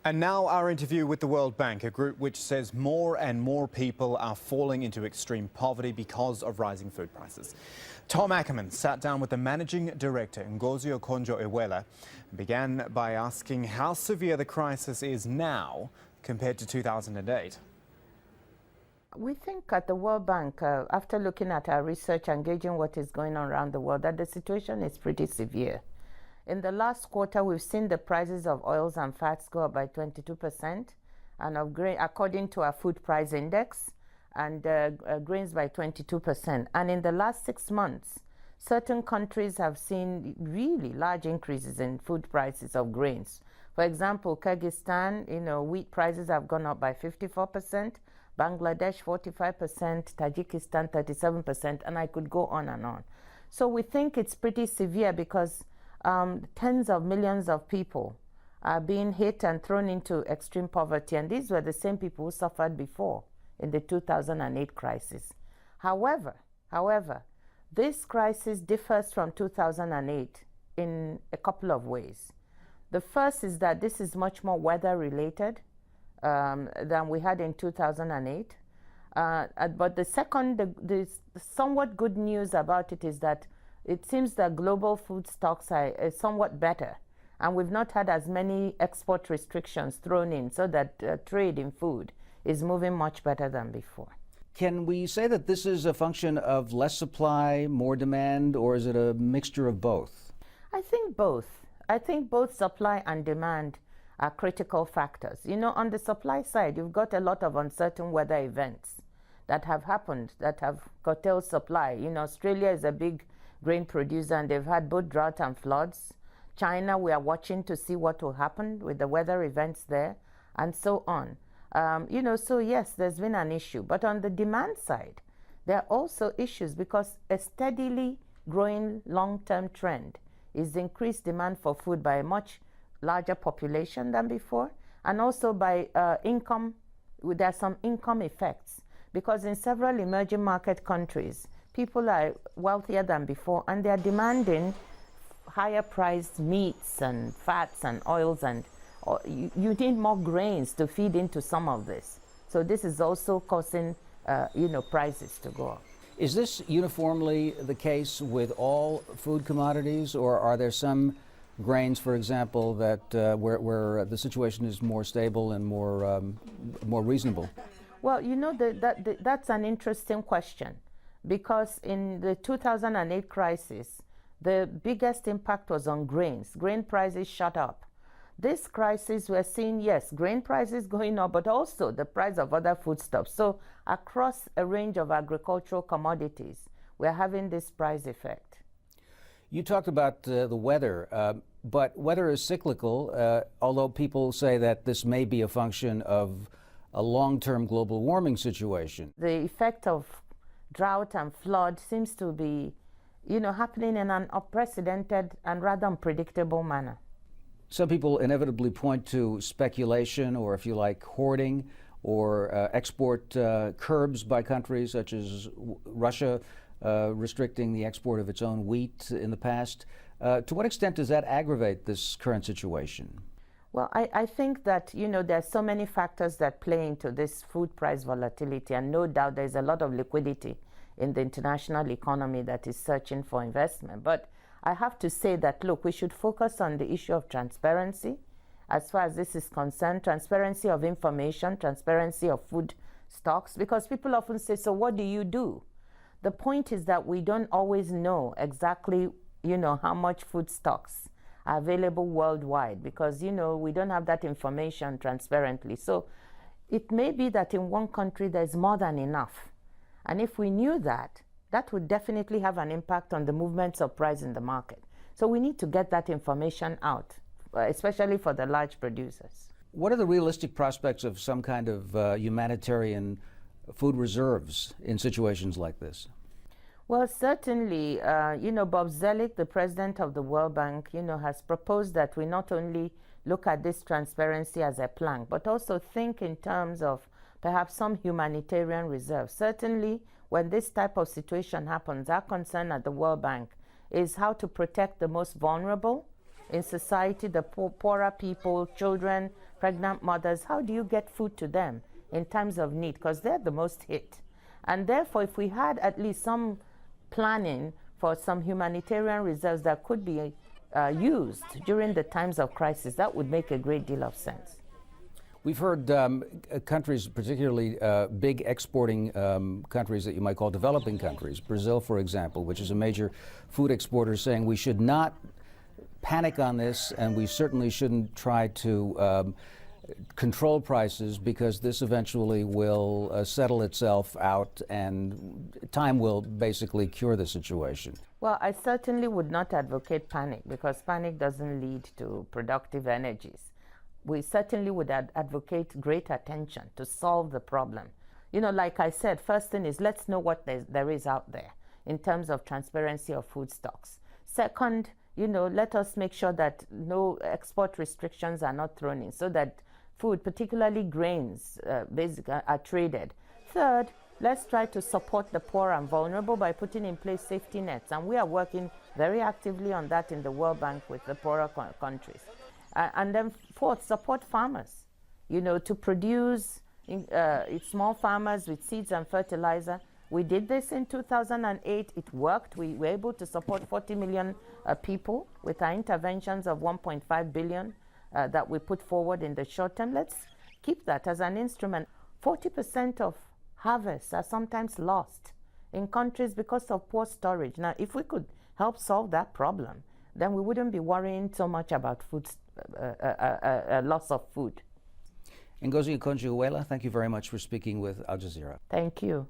And now our interview with the World Bank, a group which says more and more people are falling into extreme poverty because of rising food prices. Tom Ackerman sat down with the managing director, Ngozi Okonjo-Iweala, and began by asking how severe the crisis is now compared to 2008. We think at the World Bank, after looking at our research and gauging what is going on around the world, that the situation is pretty severe. In the last quarter, we've seen the prices of oils and fats go up by 22%, and of grain, according to our food price index, and grains by 22%. And in the last 6 months, certain countries have seen really large increases in food prices of grains. For example, Kyrgyzstan, wheat prices have gone up by 54%, Bangladesh 45%, Tajikistan 37%, and I could go on and on. So we think it's pretty severe because tens of millions of people are being hit and thrown into extreme poverty, and these were the same people who suffered before in the 2008 crisis. However, this crisis differs from 2008 in a couple of ways. The first is that this is much more weather related than we had in 2008. But the second, the somewhat good news about it is that it seems that global food stocks are somewhat better, and we've not had as many export restrictions thrown in, so that trade in food is moving much better than before. Can we say that this is a function of less supply, more demand, or is it a mixture of both? I think both. I think both supply and demand are critical factors. On the supply side, you've got a lot of uncertain weather events that have happened that have curtailed supply. Australia is a big grain producer, and they've had both drought and floods. China, we are watching to see what will happen with the weather events there, and so on. So yes, there's been an issue. But on the demand side, there are also issues because a steadily growing long-term trend is increased demand for food by a much larger population than before, and also by income. There are some income effects because in several emerging market countries, people are wealthier than before, and they are demanding higher priced meats and fats and oils, and you need more grains to feed into some of this. So this is also causing prices to go up. Is this uniformly the case with all food commodities, or are there some grains, for example, that where the situation is more stable and more reasonable? Well, that's an interesting question, because in the 2008 crisis, the biggest impact was on grains. Grain prices shot up. This crisis, we're seeing, yes, grain prices going up, but also the price of other foodstuffs. So across a range of agricultural commodities, we're having this price effect. You talked about the weather, but weather is cyclical, although people say that this may be a function of a long-term global warming situation. The effect of drought and flood seems to be, happening in an unprecedented and rather unpredictable manner. Some people inevitably point to speculation, or if you like, hoarding, or export curbs by countries such as Russia restricting the export of its own wheat in the past. To what extent does that aggravate this current situation? Well, I think that, there's so many factors that play into this food price volatility, and no doubt there's a lot of liquidity in the international economy that is searching for investment. But I have to say that, look, we should focus on the issue of transparency as far as this is concerned, transparency of information, transparency of food stocks, because people often say, so what do you do? The point is that we don't always know exactly, how much food stocks are available worldwide, because, we don't have that information transparently. So it may be that in one country there's more than enough. And if we knew that, that would definitely have an impact on the movements of price in the market. So we need to get that information out, especially for the large producers. What are the realistic prospects of some kind of humanitarian food reserves in situations like this? Well, certainly, Bob Zoellick, the president of the World Bank, has proposed that we not only look at this transparency as a plank, but also think in terms of perhaps some humanitarian reserves. Certainly, when this type of situation happens, our concern at the World Bank is how to protect the most vulnerable in society, the poorer people, children, pregnant mothers, how do you get food to them in times of need? Because they're the most hit. And therefore, if we had at least some planning for some humanitarian reserves that could be used during the times of crisis, that would make a great deal of sense. We've heard countries, particularly big exporting countries that you might call developing countries, Brazil, for example, which is a major food exporter, saying we should not panic on this, and we certainly shouldn't try to control prices, because this eventually will settle itself out and time will basically cure the situation. Well, I certainly would not advocate panic, because panic doesn't lead to productive energies. We certainly would advocate great attention to solve the problem. You know, like I said, first thing is let's know what there is out there in terms of transparency of food stocks. Second, you know, let us make sure that no export restrictions are not thrown in, so that food, particularly grains, are traded. Third, let's try to support the poor and vulnerable by putting in place safety nets. And we are working very actively on that in the World Bank with the poorer countries. And then fourth, support farmers, you know, to produce small farmers with seeds and fertilizer. We did this in 2008. It worked. We were able to support 40 million people with our interventions of 1.5 billion that we put forward in the short term. Let's keep that as an instrument. 40% of harvests are sometimes lost in countries because of poor storage. Now, if we could help solve that problem, then we wouldn't be worrying so much about loss of food. Ngozi Okonjo-Iweala, thank you very much for speaking with Al Jazeera. Thank you.